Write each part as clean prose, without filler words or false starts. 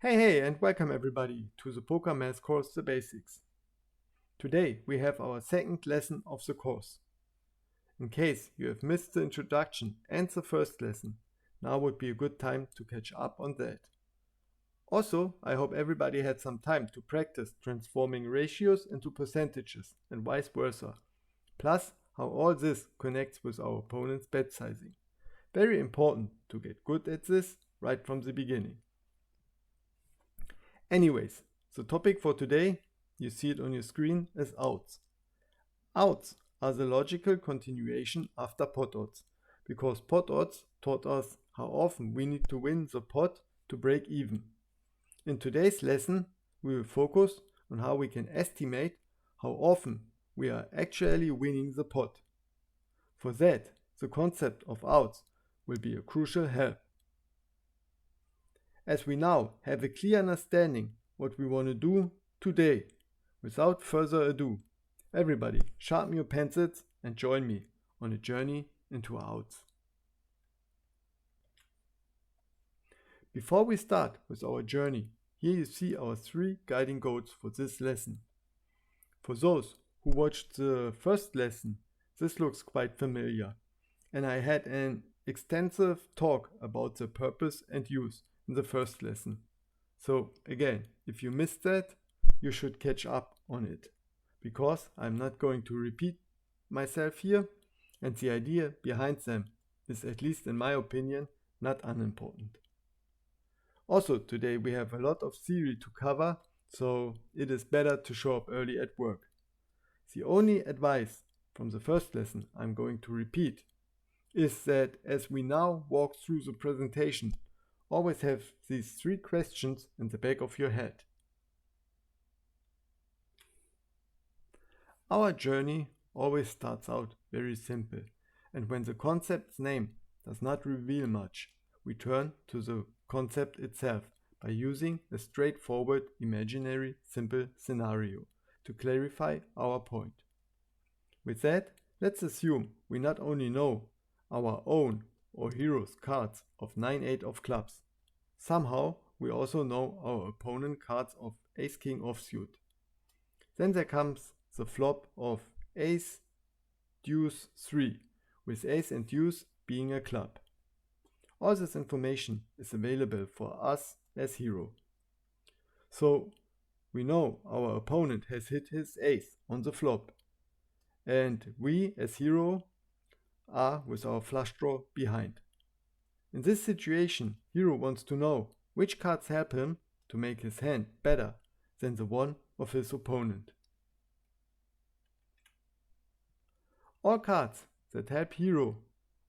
Hey, and welcome everybody to the Poker Math course, The Basics. Today we have our second lesson of the course. In case you have missed the introduction and the first lesson, now would be a good time to catch up on that. Also, I hope everybody had some time to practice transforming ratios into percentages and vice versa, plus how all this connects with our opponent's bet sizing. Very important to get good at this right from the beginning. Anyways, the topic for today, you see it on your screen, is outs. Outs are the logical continuation after pot odds, because pot odds taught us how often we need to win the pot to break even. In today's lesson, we will focus on how we can estimate how often we are actually winning the pot. For that, the concept of outs will be a crucial help. As we now have a clear understanding what we want to do today, without further ado, everybody sharpen your pencils and join me on a journey into outs. Before we start with our journey, here you see our 3 guiding goals for this lesson. For those who watched the first lesson, this looks quite familiar, and I had an extensive talk about the purpose and use in the first lesson. So again, if you missed that, you should catch up on it, because I'm not going to repeat myself here, and the idea behind them is, at least in my opinion, not unimportant. Also, today we have a lot of theory to cover, so it is better to show up early at work. The only advice from the first lesson I'm going to repeat is that as we now walk through the presentation, always have these 3 questions in the back of your head. Our journey always starts out very simple, and when the concept's name does not reveal much, we turn to the concept itself by using a straightforward imaginary simple scenario to clarify our point. With that, let's assume we not only know our own or hero's cards of 9-8 of clubs. Somehow we also know our opponent cards of ace-king offsuit. Then there comes the flop of ace, deuce 3, with ace and deuce being a club. All this information is available for us as hero. So we know our opponent has hit his ace on the flop, and we as hero are with our flush draw behind. In this situation, hero wants to know which cards help him to make his hand better than the one of his opponent. All cards that help hero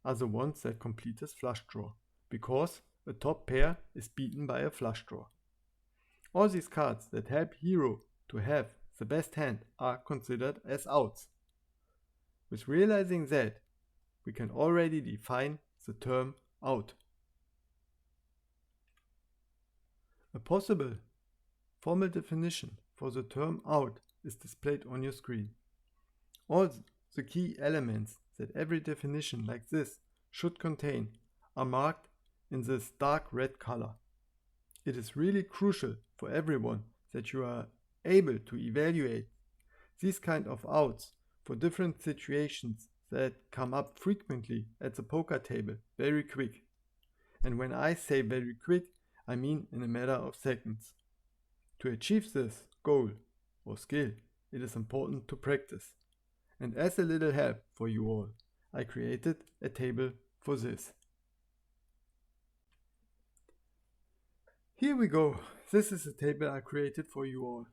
are the ones that complete his flush draw, because a top pair is beaten by a flush draw. All these cards that help hero to have the best hand are considered as outs. With realizing that, we can already define the term out. A possible formal definition for the term out is displayed on your screen. All the key elements that every definition like this should contain are marked in this dark red color. It is really crucial for everyone that you are able to evaluate these kind of outs for different situations that come up frequently at the poker table very quick. And when I say very quick, I mean in a matter of seconds. To achieve this goal or skill, it is important to practice. And as a little help for you all, I created a table for this. Here we go. This is a table I created for you all.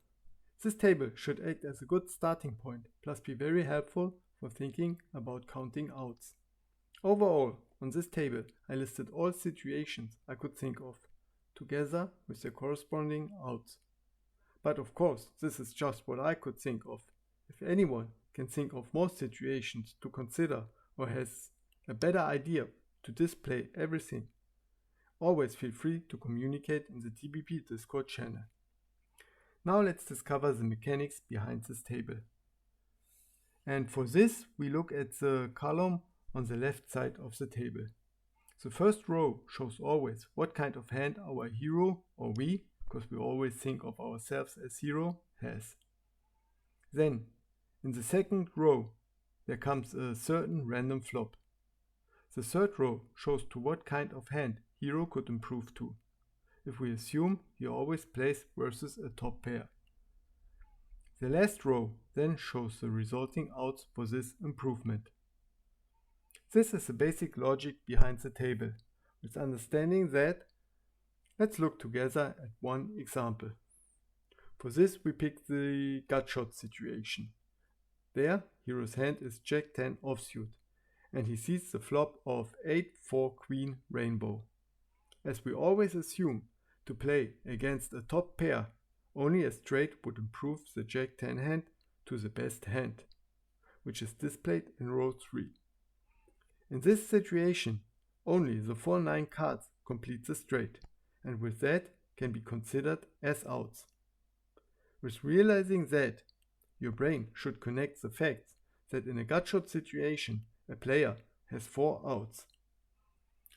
This table should act as a good starting point, plus be very helpful for thinking about counting outs. Overall, on this table, I listed all situations I could think of, together with their corresponding outs. But of course, this is just what I could think of. If anyone can think of more situations to consider or has a better idea to display everything, always feel free to communicate in the TBP Discord channel. Now let's discover the mechanics behind this table. And for this, we look at the column on the left side of the table. The first row shows always what kind of hand our hero or we because we always think of ourselves as hero, has. Then, in the second row, there comes a certain random flop. The third row shows to what kind of hand hero could improve to, if we assume he always plays versus a top pair. The last row then shows the resulting outs for this improvement. This is the basic logic behind the table. With understanding that, let's look together at one example. For this we pick the Gutshot situation. There, hero's hand is Jack 10 offsuit, and he sees the flop of 8-4 Queen Rainbow. As we always assume, to play against a top pair, only a straight would improve the Jack 10 hand to the best hand, which is displayed in row 3. In this situation, only the 4-9 cards complete the straight, and with that can be considered as outs. With realizing that, your brain should connect the facts that in a gutshot situation, a player has 4 outs.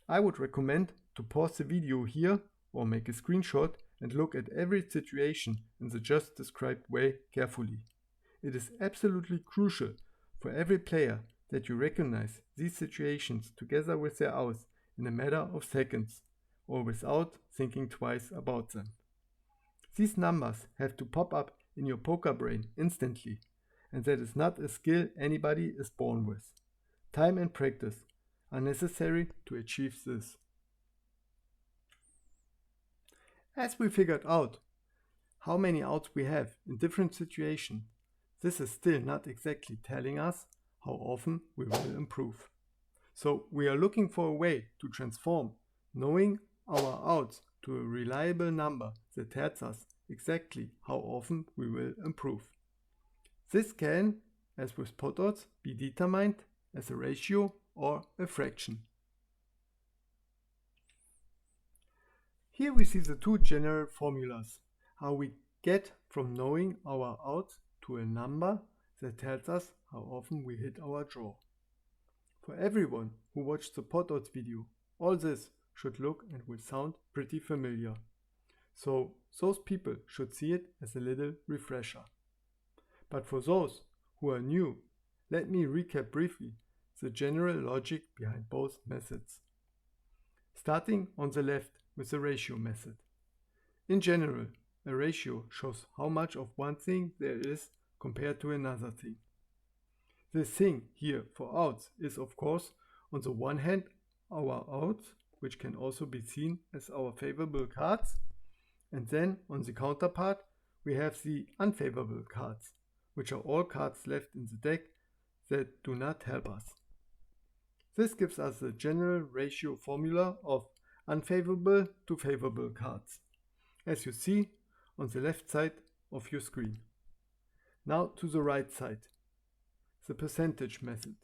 I would recommend to pause the video here or make a screenshot and look at every situation in the just described way carefully. It is absolutely crucial for every player that you recognize these situations together with their outs in a matter of seconds or without thinking twice about them. These numbers have to pop up in your poker brain instantly, and that is not a skill anybody is born with. Time and practice are necessary to achieve this. As we figured out how many outs we have in different situations, this is still not exactly telling us how often we will improve. So we are looking for a way to transform knowing our outs to a reliable number that tells us exactly how often we will improve. This can, as with pot odds, be determined as a ratio or a fraction. Here we see the two general formulas, how we get from knowing our outs to a number that tells us how often we hit our draw. For everyone who watched the pot odds video, all this should look and will sound pretty familiar. So those people should see it as a little refresher. But for those who are new, let me recap briefly the general logic behind both methods. Starting on the left with the ratio method. In general, a ratio shows how much of one thing there is compared to another thing. The thing here for outs is of course on the one hand our outs, which can also be seen as our favorable cards, and then on the counterpart we have the unfavorable cards, which are all cards left in the deck that do not help us. This gives us the general ratio formula of unfavorable to favorable cards, as you see on the left side of your screen. Now to the right side, the percentage method.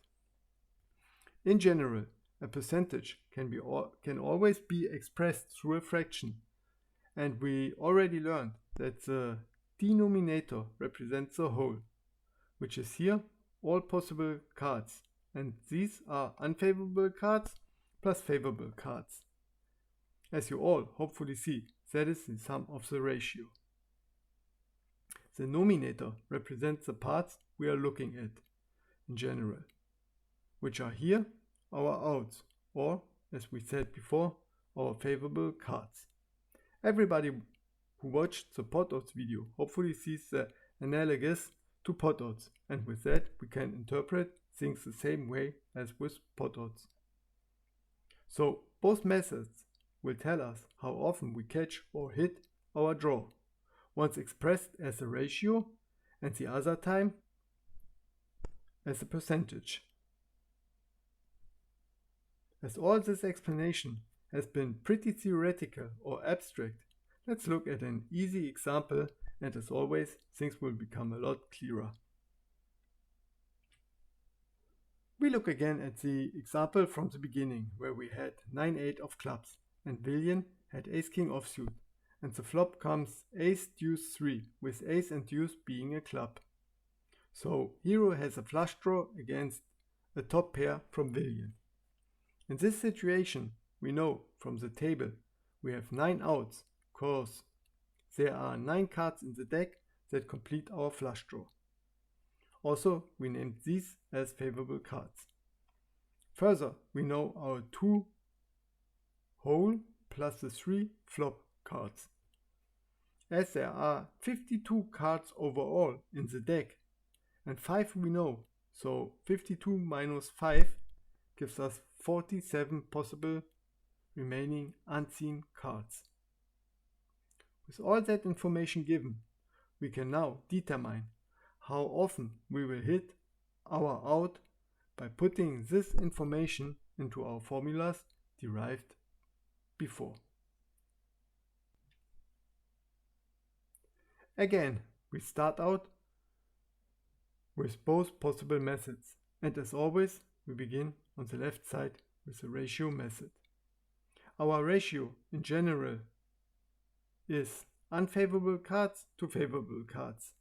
In general, a percentage can always be expressed through a fraction, and we already learned that the denominator represents the whole, which is here all possible cards, and these are unfavorable cards plus favorable cards. As you all hopefully see, that is the sum of the ratio. The nominator represents the parts we are looking at in general, which are here our outs, or as we said before, our favorable cards. Everybody who watched the pot odds video hopefully sees the analogous to pot odds, and with that we can interpret things the same way as with pot odds. So both methods will tell us how often we catch or hit our draw, once expressed as a ratio and the other time as a percentage. As all this explanation has been pretty theoretical or abstract, let's look at an easy example, and as always, things will become a lot clearer. We look again at the example from the beginning, where we had 9-8 of clubs and William had ace-king offsuit, and the flop comes ace-deuce-3, with ace and deuce being a club. So hero has a flush draw against a top pair from William. In this situation, we know from the table we have 9 outs, cause there are 9 cards in the deck that complete our flush draw. Also, we named these as favorable cards. Further, we know our 2 whole plus the 3 flop cards. As there are 52 cards overall in the deck, and 5 we know, so 52 minus 5 gives us 47 possible remaining unseen cards. With all that information given, we can now determine how often we will hit our out by putting this information into our formulas derived before. Again, we start out with both possible methods, and as always, we begin on the left side with the ratio method. Our ratio in general is unfavorable cards to favorable cards,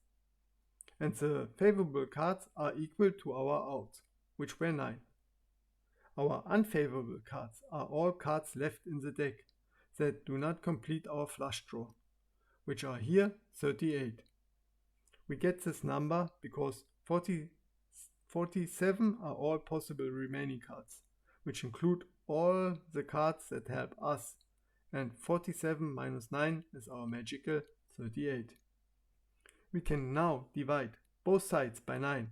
and the favorable cards are equal to our outs, which were 9. Our unfavorable cards are all cards left in the deck that do not complete our flush draw, which are here 38. We get this number because 47 are all possible remaining cards, which include all the cards that help us, and 47 minus 9 is our magical 38. We can now divide both sides by 9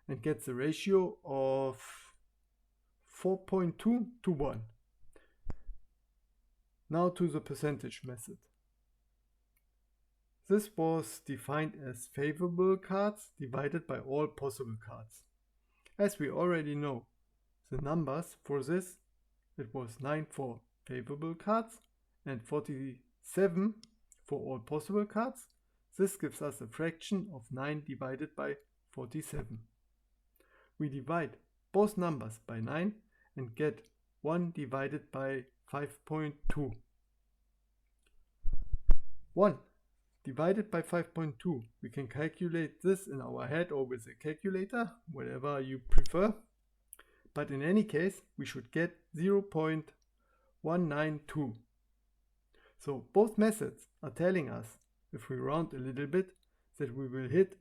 and get the ratio of 4.2 to 1. Now to the percentage method. This was defined as favorable cards divided by all possible cards. As we already know the numbers for this, it was 9 for favorable cards and 47 for all possible cards. This gives us a fraction of 9 divided by 47. We divide both numbers by 9 and get 1 divided by 5.2. 1 divided by 5.2. We can calculate this in our head or with a calculator, whatever you prefer. But in any case, we should get 0.192. So both methods are telling us, if we round a little bit, that we will hit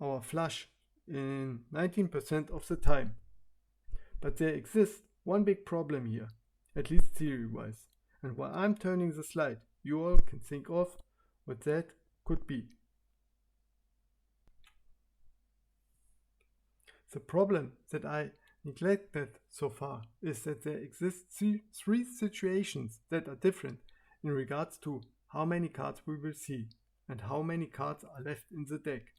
our flush in 19% of the time. But there exists one big problem here, at least theory-wise. And while I'm turning the slide, you all can think of what that could be. The problem that I neglected so far is that there exist 3 situations that are different in regards to how many cards we will see and how many cards are left in the deck.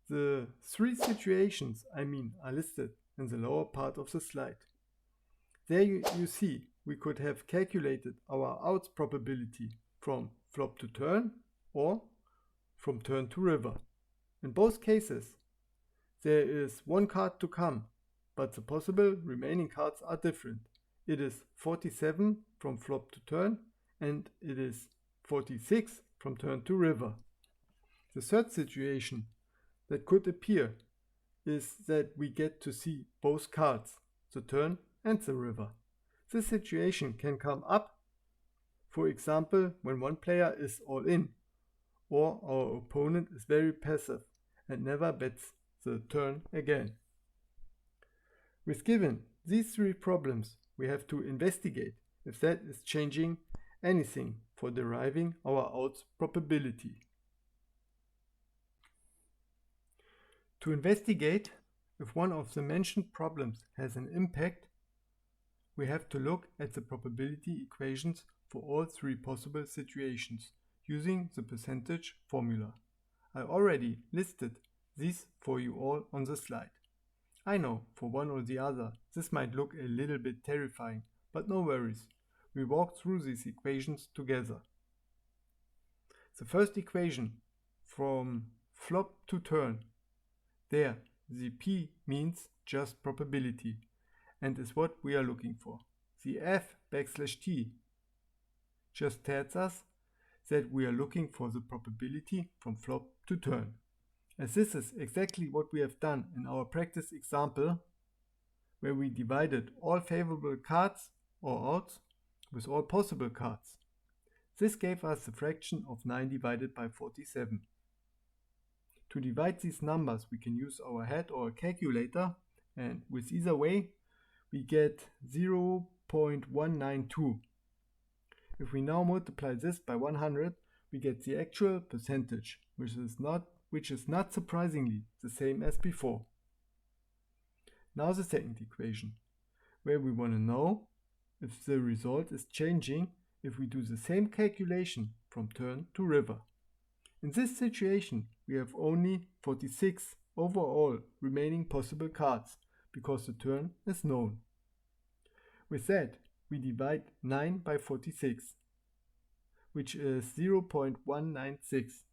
The 3 situations, are listed in the lower part of the slide. There you see we could have calculated our outs probability from flop to turn or from turn to river. In both cases, there is 1 card to come, but the possible remaining cards are different. It is 47 from flop to turn and it is 46 from turn to river. The third situation that could appear is that we get to see both cards, the turn and the river. This situation can come up, for example, when one player is all in, or our opponent is very passive and never bets the turn again. With given these 3 problems, we have to investigate if that is changing anything for deriving our outs probability. To investigate if one of the mentioned problems has an impact, we have to look at the probability equations for all 3 possible situations using the percentage formula. I already listed these for you all on the slide. I know for one or the other this might look a little bit terrifying, but no worries. We walk through these equations together. The first equation, from flop to turn, there the P means just probability and is what we are looking for. The F\T just tells us that we are looking for the probability from flop to turn. As this is exactly what we have done in our practice example, where we divided all favorable cards or outs with all possible cards. This gave us the fraction of 9 divided by 47. To divide these numbers, we can use our head or a calculator, and with either way, we get 0.192. If we now multiply this by 100, we get the actual percentage, which is not surprisingly the same as before. Now the second equation, where we want to know if the result is changing if we do the same calculation from turn to river. In this situation, we have only 46 overall remaining possible cards, because the turn is known. With that, we divide 9 by 46, which is 0.196.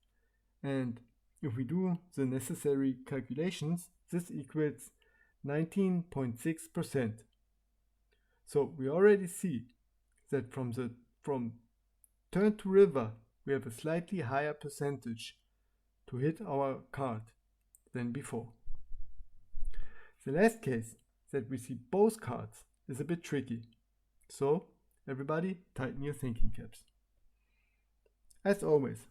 And if we do the necessary calculations, this equals 19.6%. So we already see that from turn to river, we have a slightly higher percentage to hit our card than before. The last case, that we see both cards, is a bit tricky. So everybody tighten your thinking caps. As always,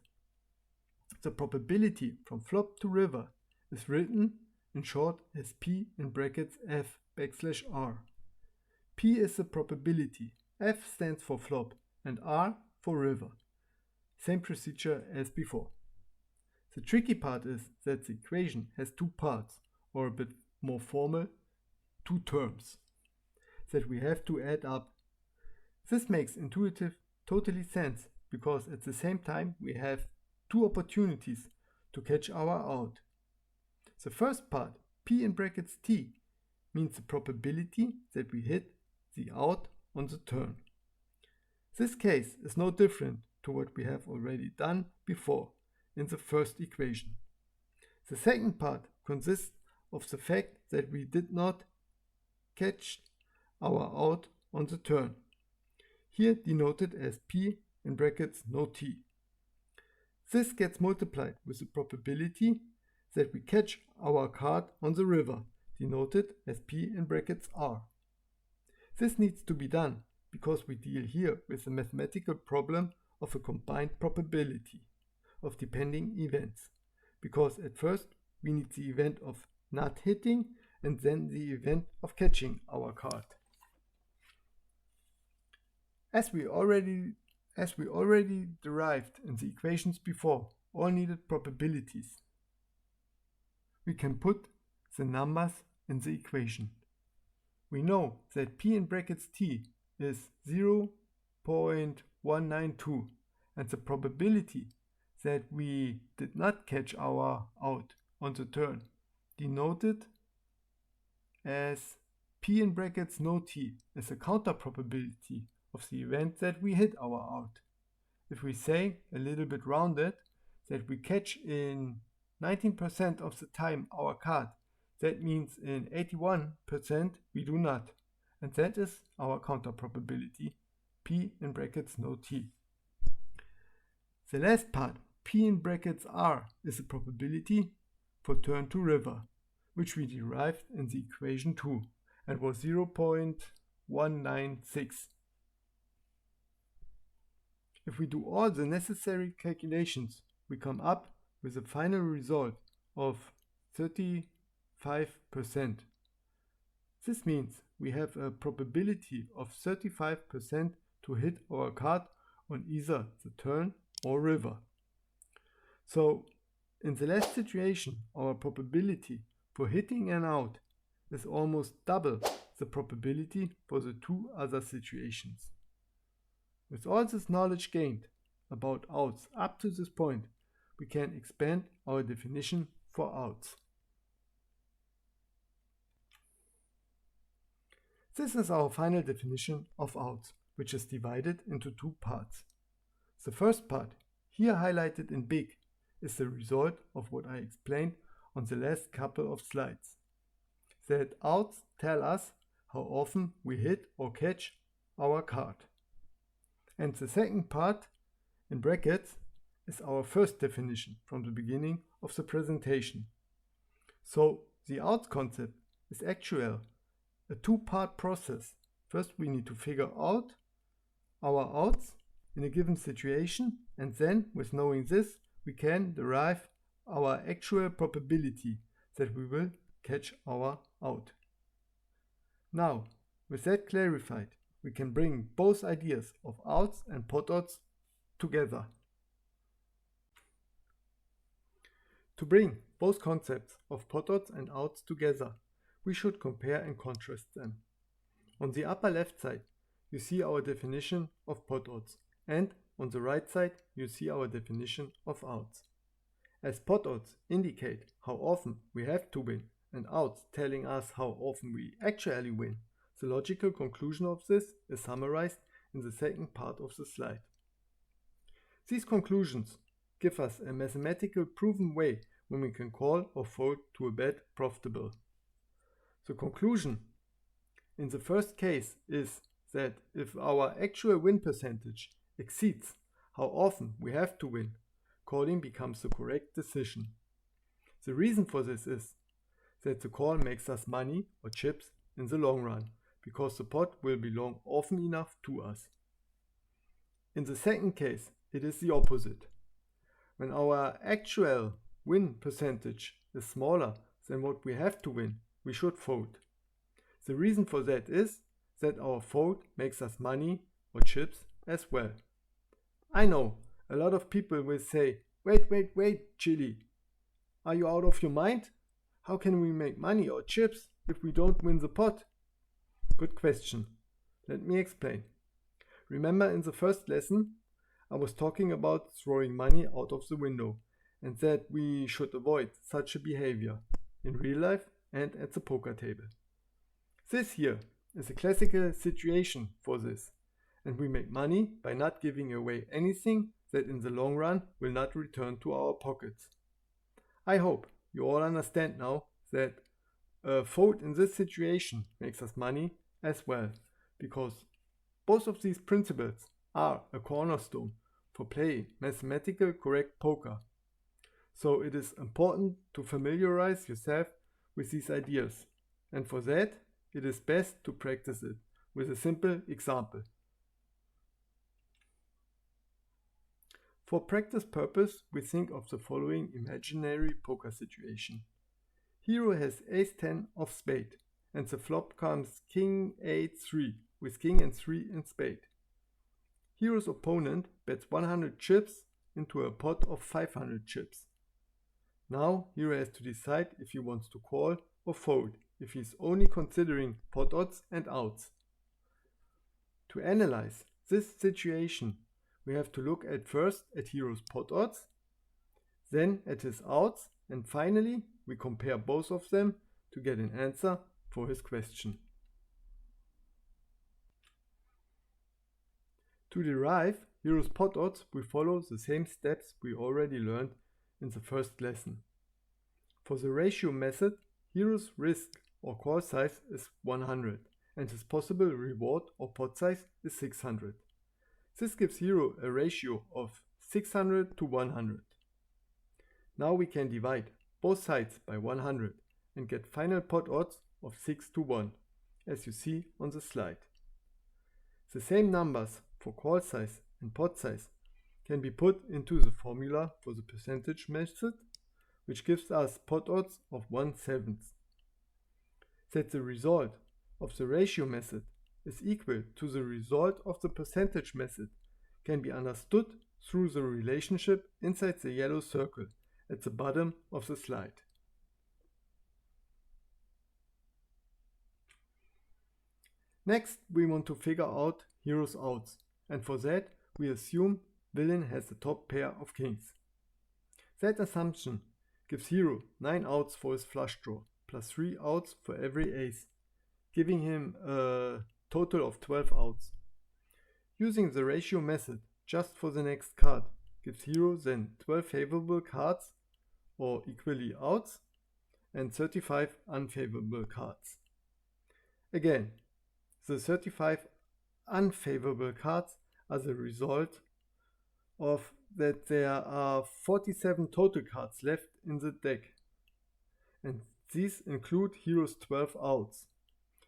the probability from flop to river is written in short as P in brackets F \r. P is the probability, F stands for flop, and R for river. Same procedure as before. The tricky part is that the equation has two parts, or a bit more formal, two terms, that we have to add up. This makes intuitive totally sense, because at the same time we have two opportunities to catch our out. The first part, P in brackets T, means the probability that we hit the out on the turn. This case is no different to what we have already done before in the first equation. The second part consists of the fact that we did not catch our out on the turn, here denoted as P in brackets no T. This gets multiplied with the probability that we catch our card on the river, denoted as P in brackets R. This needs to be done because we deal here with a mathematical problem of a combined probability of depending events, because at first we need the event of not hitting and then the event of catching our card. As we already derived in the equations before all needed probabilities, we can put the numbers in the equation. We know that P in brackets T is 0.192, and the probability that we did not catch our out on the turn, denoted as P in brackets no T, is a counter probability of the event that we hit our out. If we say, a little bit rounded, that we catch in 19% of the time our card, that means in 81% we do not, and that is our counter probability, P in brackets no T. The last part, P in brackets R, is the probability for turn to river, which we derived in the equation 2, and was 0.196. If we do all the necessary calculations, we come up with a final result of 35%. This means we have a probability of 35% to hit our card on either the turn or river. So in the last situation, our probability for hitting an out is almost double the probability for the two other situations. With all this knowledge gained about outs up to this point, we can expand our definition for outs. This is our final definition of outs, which is divided into two parts. The first part, here highlighted in big, is the result of what I explained on the last couple of slides. That outs tell us how often we hit or catch our card. And the second part, in brackets, is our first definition from the beginning of the presentation. So the outs concept is actually a two-part process. First we need to figure out our outs, in a given situation, and then, with knowing this, we can derive our actual probability that we will catch our out. Now, with that clarified, we can bring both ideas of outs and pot odds together. To bring both concepts of pot odds and outs together, we should compare and contrast them. On the upper left side, you see our definition of pot odds, and on the right side, you see our definition of outs. As pot odds indicate how often we have to win, and outs telling us how often we actually win, the logical conclusion of this is summarized in the second part of the slide. These conclusions give us a mathematical proven way when we can call or fold to a bet profitable. The conclusion in the first case is that if our actual win percentage exceeds how often we have to win, calling becomes the correct decision. The reason for this is that the call makes us money or chips in the long run, because the pot will belong often enough to us. In the second case, it is the opposite. When our actual win percentage is smaller than what we have to win, we should fold. The reason for that is that our fold makes us money or chips as well. I know a lot of people will say, wait, Chili, are you out of your mind? How can we make money or chips if we don't win the pot? Good question. Let me explain. Remember in the first lesson, I was talking about throwing money out of the window and that we should avoid such a behavior in real life and at the poker table. This here is a classical situation for this, and we make money by not giving away anything that in the long run will not return to our pockets. I hope you all understand now that a fold in this situation makes us money as well, because both of these principles are a cornerstone for playing mathematical correct poker. So it is important to familiarize yourself with these ideas, and for that it is best to practice it with a simple example. For practice purpose, we think of the following imaginary poker situation. Hero has ace-10 of spade, and the flop comes king 8-3 with king and 3 in spade. Hero's opponent bets 100 chips into a pot of 500 chips. Now Hero has to decide if he wants to call or fold if he is only considering pot odds and outs. To analyze this situation, we have to look at first at Hero's pot odds, then at his outs, and finally we compare both of them to get an answer for his question. To derive Hero's pot odds, we follow the same steps we already learned in the first lesson. For the ratio method, Hero's risk or call size is 100 and his possible reward or pot size is 600. This gives Hero a ratio of 600 to 100. Now we can divide both sides by 100 and get final pot odds of 6 to 1, as you see on the slide. The same numbers for call size and pot size can be put into the formula for the percentage method, which gives us pot odds of 1/7. That the result of the ratio method is equal to the result of the percentage method can be understood through the relationship inside the yellow circle at the bottom of the slide. Next, we want to figure out Hero's outs, and for that we assume villain has the top pair of kings. That assumption gives Hero 9 outs for his flush draw, plus 3 outs for every ace, giving him a total of 12 outs. Using the ratio method just for the next card gives Hero then 12 favorable cards, or equally outs, and 35 unfavorable cards. Again, the 35 unfavorable cards are the result of that there are 47 total cards left in the deck, and these include Hero's 12 outs.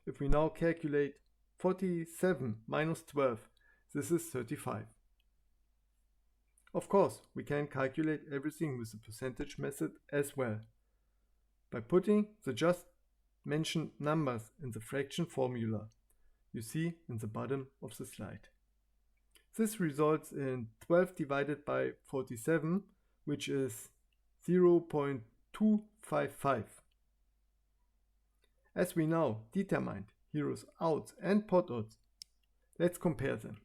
If we now calculate 47 minus 12, this is 35. Of course, we can calculate everything with the percentage method as well, by putting the just mentioned numbers in the fraction formula you see in the bottom of the slide. This results in 12 divided by 47, which is 0.255. As we now determined heroes outs and pot odds, let's compare them.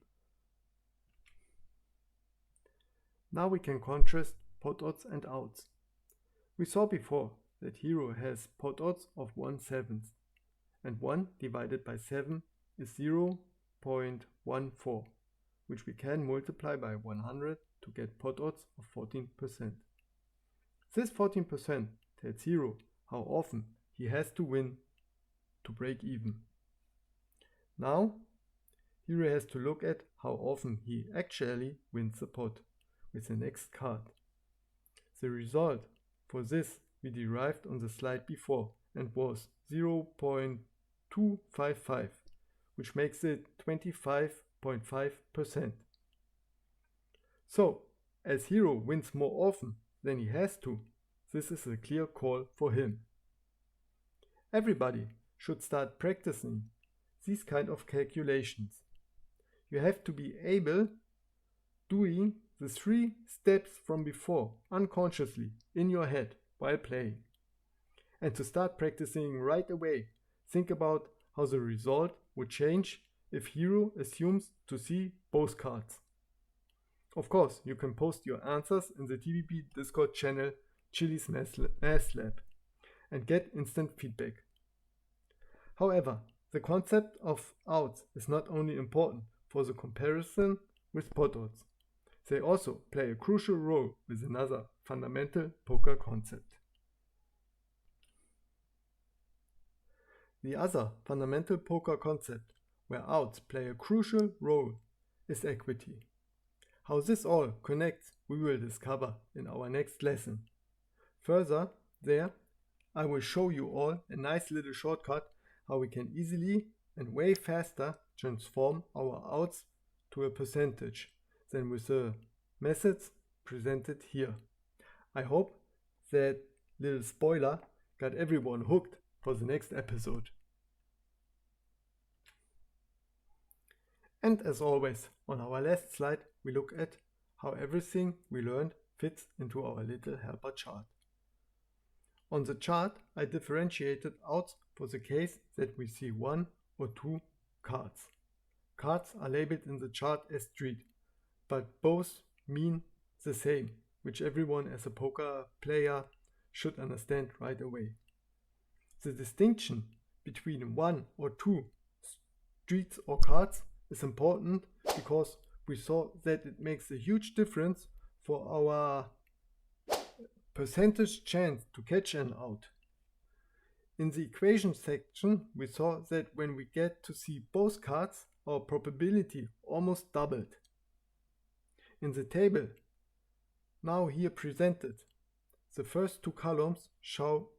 Now we can contrast pot odds and outs. We saw before that hero has pot odds of 1/7, and 1 divided by 7 is 0.14, which we can multiply by 100 to get pot odds of 14%. This 14% tells hero how often he has to win to break even. Now, hero has to look at how often he actually wins the pot with the next card. The result for this we derived on the slide before and was 0.255, which makes it 25.5%. So, as hero wins more often than he has to, this is a clear call for him. Everybody should start practicing these kind of calculations. You have to be able doing the 3 steps from before unconsciously in your head while playing. And to start practicing right away, think about how the result would change if hero assumes to see both cards. Of course, you can post your answers in the TBP Discord channel Chili's Math Lab and get instant feedback. However, the concept of outs is not only important for the comparison with pot odds, they also play a crucial role with another fundamental poker concept. The other fundamental poker concept where outs play a crucial role is equity. How this all connects we will discover in our next lesson. Further, there I will show you all a nice little shortcut how we can easily and way faster transform our outs to a percentage than with the methods presented here. I hope that little spoiler got everyone hooked for the next episode. And as always, on our last slide we look at how everything we learned fits into our little helper chart. On the chart I differentiated outs for the case that we see 1 or 2 cards. Cards are labeled in the chart as street, but both mean the same, which everyone as a poker player should understand right away. The distinction between 1 or 2 streets or cards is important because we saw that it makes a huge difference for our percentage chance to catch an out. In the equation section we saw that when we get to see both cards, our probability almost doubled. In the table now here presented, the first 2 columns show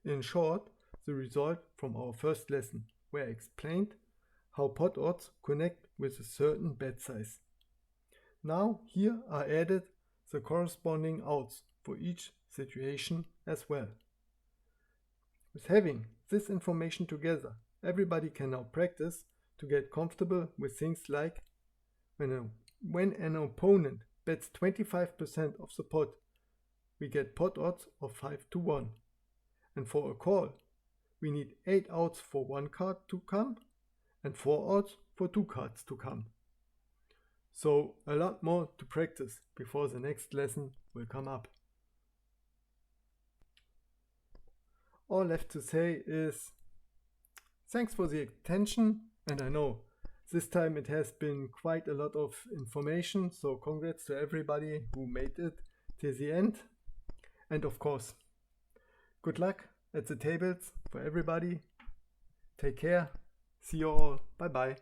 in short the result from our first lesson, where I explained how pot odds connect with a certain bet size. Now here are added the corresponding outs for each situation as well. With having this information together, everybody can now practice to get comfortable with things like when an opponent bets 25% of the pot, we get pot odds of 5-1. And for a call, we need 8 outs for 1 card to come and 4 outs for 2 cards to come. So a lot more to practice before the next lesson will come up. All left to say is thanks for the attention, and I know this time it has been quite a lot of information, so congrats to everybody who made it till the end. And of course, good luck at the tables for everybody. Take care. See you all. Bye bye.